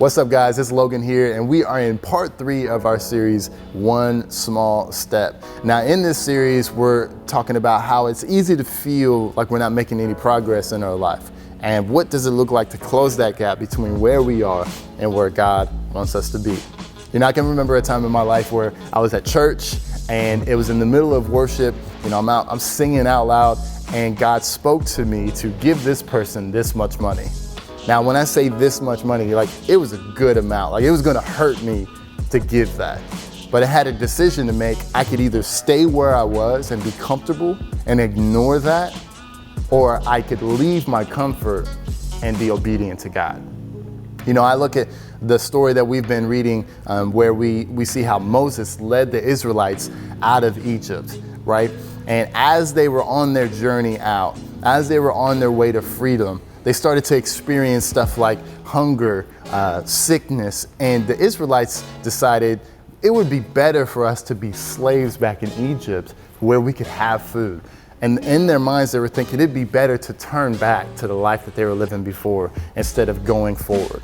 What's up, guys? It's Logan here, and we are in part 3 of our series, One Small Step. Now, in this series, we're talking about how it's easy to feel like we're not making any progress in our life. And what does it look like to close that gap between where we are and where God wants us to be? You know, I can remember a time in my life where I was at church and it was in the middle of worship. You know, I'm singing out loud, and God spoke to me to give this person this much money. Now, when I say this much money, like, it was a good amount. Like, it was gonna hurt me to give that. But I had a decision to make. I could either stay where I was and be comfortable and ignore that, or I could leave my comfort and be obedient to God. You know, I look at the story that we've been reading where we see how Moses led the Israelites out of Egypt, right? And as they were on their journey out, as they were on their way to freedom, they started to experience stuff like hunger, sickness, and the Israelites decided it would be better for us to be slaves back in Egypt where we could have food. And in their minds, they were thinking it'd be better to turn back to the life that they were living before instead of going forward.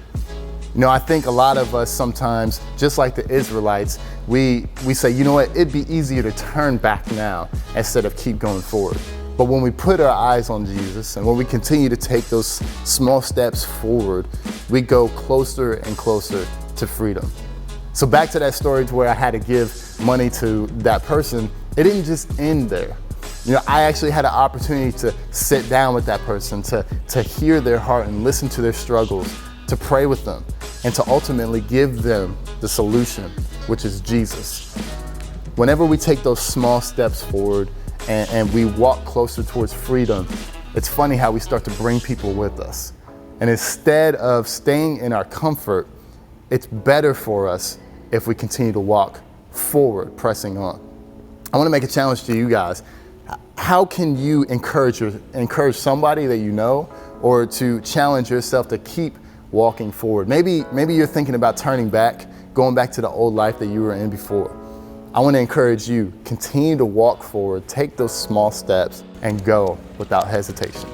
You know, I think a lot of us sometimes, just like the Israelites, we say, you know what, it'd be easier to turn back now instead of keep going forward. But when we put our eyes on Jesus and when we continue to take those small steps forward, we go closer and closer to freedom. So back to that story to where I had to give money to that person, it didn't just end there. You know, I actually had an opportunity to sit down with that person, to hear their heart and listen to their struggles, to pray with them, and to ultimately give them the solution, which is Jesus. Whenever we take those small steps forward and we walk closer towards freedom, it's funny how we start to bring people with us. And instead of staying in our comfort, it's better for us if we continue to walk forward, pressing on. I want to make a challenge to you guys. How can you encourage somebody that you know, or to challenge yourself to keep walking forward? Maybe you're thinking about turning back, going back to the old life that you were in before. I want to encourage you, continue to walk forward, take those small steps, and go without hesitation.